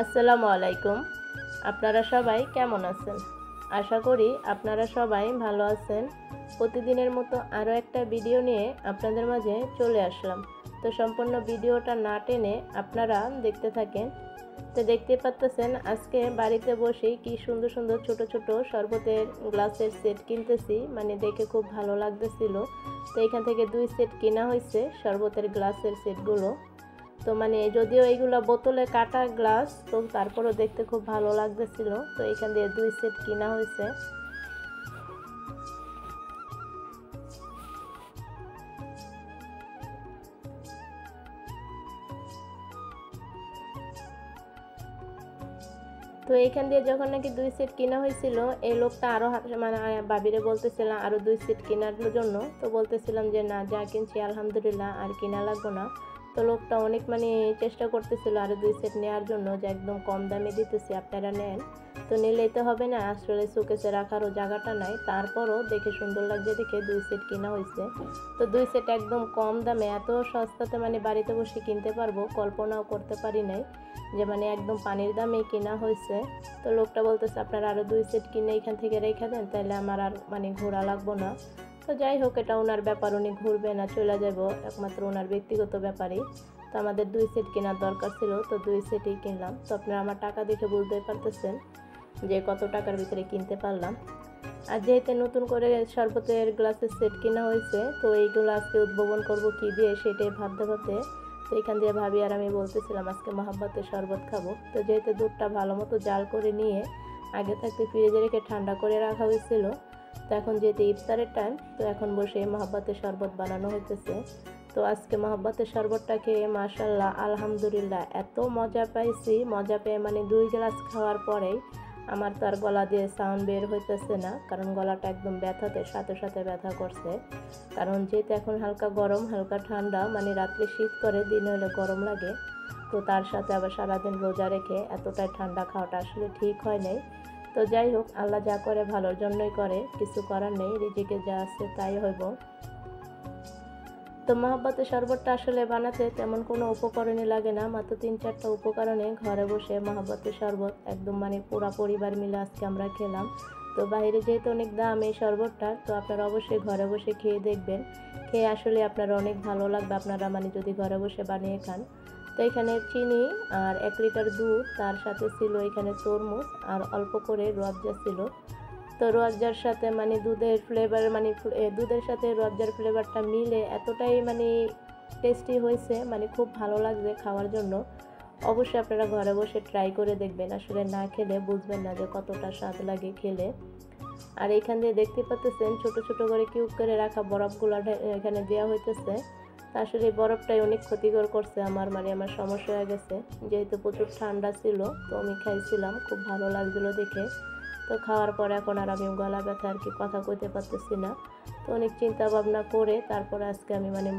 আসসালামু আলাইকুম। আপনারা সবাই কেমন আছেন? আশা করি আপনারা সবাই ভালো আছেন। প্রতিদিনের মতো আরও একটা ভিডিও নিয়ে আপনাদের মাঝে চলে আসলাম। তো সম্পূর্ণ ভিডিওটা না টেনে আপনারা দেখতে থাকেন। তো দেখতে পাচ্ছেন আজকে বাড়িতে বসেই কি সুন্দর সুন্দর ছোট ছোট শরবতের গ্লাসের সেট কিনতেছি, মানে দেখে খুব ভালো লাগতেছিল। তো এখান থেকে 2 সেট কিনা হয়েছে শরবতের গ্লাসের সেটগুলো। তো মানে যদিও এইগুলো বোতলে কাটা গ্লাস, তো তারপরেও দেখতে খুব ভালো লাগতেছিল। তো এখান দিয়ে 2 সেট কিনা হয়েছে। তো এইখান দিয়ে যখন নাকি 2 সেট কিনা হয়েছিল, এই লোকটা আরও মানে ভাবিরে বলতেছিলাম আরও 2 সেট কেনার জন্য। তো বলতেছিলাম যে না, যা কিনছি আলহামদুলিল্লাহ, আর কিনা লাগবো না। তো লোকটা অনেক মানে চেষ্টা করতেছিল আরও 2 সেট নেওয়ার জন্য, যে একদম কম দামে দিতেছি, আপনারা নেন। তো নিলেই তো হবে না, আসলে শোকেসে রাখারও জায়গাটা নাই। তারপরও দেখে সুন্দর লাগছে দেখে 2 সেট কিনা হয়েছে। তো 2 সেট একদম কম দামে, এত সস্তাতে মানে বাড়িতে বসে কিনতে পারবো কল্পনাও করতে পারি নাই, যে মানে একদম পানির দামেই কেনা হয়েছে। তো লোকটা বলতেছে আপনারা আরও 2 সেট কিনে এখান থেকে রেখে দেন, তাহলে আমার আর মানে ঘোরা লাগবো না। তো যাই হোক, এটা ওনার ব্যাপার, উনি ঘুরবে না চলে যাব, একমাত্র ওনার ব্যক্তিগত ব্যাপারই। তো আমাদের 2 সেট কেনার দরকার ছিল, তো 2 সেটই কিনলাম। তো আপনারা আমার টাকা দেখে বুঝতে পারতেছেন যে কত টাকার ভিতরে কিনতে পারলাম। আর যেহেতু নতুন করে শরবতের গ্লাসের সেট কেনা হয়েছে, তো এইগুলো আজকে উদ্ভাবন করব কি দিয়ে সেটাই ভাবতে ভাবতে, তো এখান দিয়ে ভাবি আর আমি বলতেছিলাম আজকে মহাব্বতের শরবত খাবো। তো যেহেতু দুধটা ভালো মতো জাল করে নিয়ে আগে থাকতে ফ্রিজে রেখে ঠান্ডা করে রাখা হয়েছিল, তো এখন যেহেতু ইফতারের টাইম, তো এখন বসে মহাব্বতের শরবত বানানো হইতেছে। তো আজকে মহাব্বতের শরবতটা খেয়ে মাশাআল্লাহ আলহামদুলিল্লাহ এত মজা পাইছি, মজা পেয়ে মানে 2 গ্লাস খাওয়ার পরেই আমার তো আর গলা দিয়ে সাউন্ড বের হইতেছে না, কারণ গলাটা একদম ব্যথাতে সাথে সাথে ব্যথা করছে। কারণ যেহেতু এখন হালকা গরম হালকা ঠান্ডা, মানে রাত্রে শীত করে দিনে হলে গরম লাগে। তো তার সাথে আবার সারাদিন রোজা রেখে এতটাই ঠান্ডা খাওয়াটা আসলে ঠিক হয় নাই। তো যাই হোক, আল্লাহ যা করে ভালোর জন্যই করে, কিছু করার নেই, রিজিকে যা আছে তাই হইব। তো মহাব্বতের শরবতটা আসলে বানাতে তেমন কোনো উপকরণই লাগে না, মাত্র 3-4টা উপকরণে ঘরে বসে মহাব্বতের শরবত একদম মানে পুরা পরিবার মিলে আজকে আমরা খেলাম। তো বাইরে যেহেতু অনেক দাম এই শরবতটার, তো আপনারা অবশ্যই ঘরে বসে খেয়ে দেখবেন, খেয়ে আসলে আপনারা অনেক ভালো লাগবে, আপনারা মানে যদি ঘরে বসে বানিয়ে খান। তো এখানে চিনি আর 1 লিটার দুধ, তার সাথে ছিল এখানে তরমুজ আর অল্প করে রুয়াবজা ছিল। তো রুয়াবজার সাথে মানে দুধের ফ্লেভার, মানে দুধের সাথে রুয়াবজার ফ্লেভারটা মিলে এতটাই মানে টেস্টি হয়েছে, মানে খুব ভালো লাগবে খাওয়ার জন্য। অবশ্যই আপনারা ঘরে বসে ট্রাই করে দেখবেন, আসলে না খেলে বুঝবেন না যে কতটা স্বাদ লাগে খেলে। আর এখান দিয়ে দেখতে পাচ্ছেন ছোট ছোট করে কিউব করে রাখা বরফগুলো এখানে দেওয়া হইতেছে। তা আসলে এই বরফটাই অনেক ক্ষতিকর করছে আমার, মানে আমার সমস্যা হয়ে গেছে, যেহেতু প্রচুর ঠান্ডা ছিল। তো আমি খাইছিলাম, খুব ভালো লাগছিলো দেখে। তো খাওয়ার পর এখন আর আমি গলা ব্যথা আর কি কথা কইতে পারতেছি না। তো অনেক চিন্তা ভাবনা করে তারপরে আজকে আমি মানে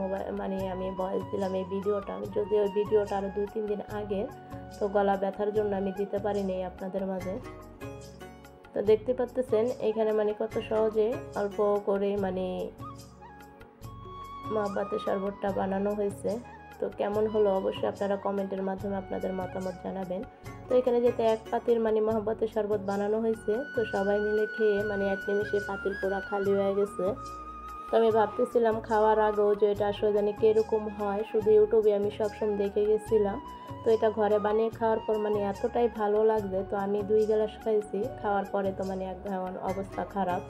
আমি ভয়েস দিলাম এই ভিডিওটা, যদিও ওই ভিডিওটা আরও 2-3 দিন আগে। তো গলা ব্যথার জন্য আমি দিতে পারিনি আপনাদের মাঝে। তো দেখতে পাচ্ছেন এখানে মানে কত সহজে অল্প করে মানে মহাব্বতের শরবতটা বানানো হয়েছে। তো কেমন হলো অবশ্যই আপনারা কমেন্টের মাধ্যমে আপনাদের মতামত জানাবেন। তো এখানে যেতে 1 পাতিল মানে মহাব্বতের শরবত বানানো হয়েছে, তো সবাই মিলে খেয়ে মানে এক নিমেষে পাতিল পুরা খালি হয়ে গেছে। তো আমি ভাবতেছিলাম খাওয়ার আগেও যে এটা আসলে জানি কীরকম হয়, শুধু ইউটিউবে আমি সবসময় দেখে গেছিলাম। তো এটা ঘরে বানিয়ে খাওয়ার পর মানে এতটাই ভালো লাগছে, তো আমি 2 গ্লাস খাইছি, খাওয়ার পরে তো মানে একদম অবস্থা খারাপ।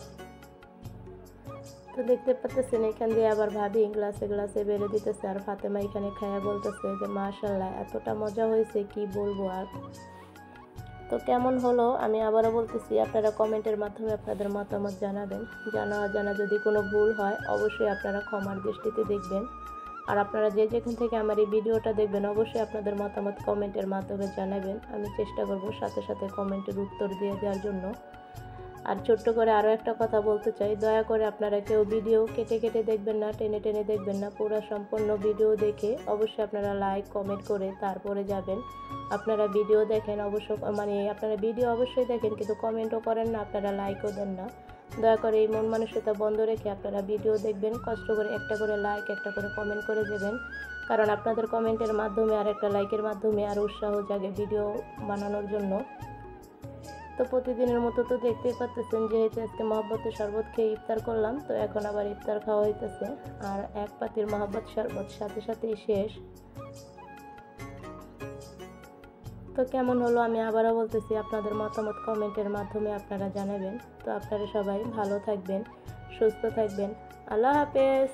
তো দেখতে পাচ্ছেন এখান দিয়ে আবার ভাবি গ্লাসে গ্লাসে বেড়ে দিতেছে, আর ফাতেমা এখানে খায়া বলতেছে যে মাশাআল্লাহ এতটা মজা হয়েছে কি বলবো আর। তো কেমন হলো আমি আবারও বলতেছি, আপনারা কমেন্টের মাধ্যমে আপনাদের মতামত জানাবেন। জানা অজানা যদি কোনো ভুল হয় অবশ্যই আপনারা ক্ষমার দৃষ্টিতে দেখবেন। আর আপনারা যে যেখান থেকে আমার এই ভিডিওটা দেখবেন অবশ্যই আপনাদের মতামত কমেন্টের মাধ্যমে জানাবেন, আমি চেষ্টা করব সাথে সাথে কমেন্টের উত্তর দিয়ে দেওয়ার জন্য। আর ছোট্ট করে আরও একটা কথা বলতে চাই, দয়া করে আপনারা কেউ ভিডিও কেটে কেটে দেখবেন না, টেনে টেনে দেখবেন না, পুরো সম্পূর্ণ ভিডিও দেখে অবশ্যই আপনারা লাইক কমেন্ট করে তারপরে যাবেন। আপনারা ভিডিও দেখেন অবশ্য, মানে আপনারা ভিডিও অবশ্যই দেখেন কিন্তু কমেন্টও করেন না, আপনারা লাইকও দেন না। দয়া করে এই মন মানসিকতা বন্ধ রেখে আপনারা ভিডিও দেখবেন, কষ্ট করে একটা করে লাইক, একটা করে কমেন্ট করে দেবেন, কারণ আপনাদের কমেন্টের মাধ্যমে আর একটা লাইকের মাধ্যমে আরও উৎসাহ জাগে ভিডিও বানানোর জন্য। তো প্রতিদিনের মতো তো দেখতেই পাচ্ছেন, যেহেতু আজকে মহব্বতের শরবত খেয়ে ইফতার করলাম, তো এখন আবার ইফতার খাওয়া হইতেছে। আর এক পাতির মহব্বত শরবত সাথে সাথেই শেষ। তো কেমন হলো আমি আবারও বলতেছি, আপনাদের মতামত কমেন্টের মাধ্যমে আপনারা জানাবেন। তো আপনারা সবাই ভালো থাকবেন, সুস্থ থাকবেন। আল্লাহ হাফেজ।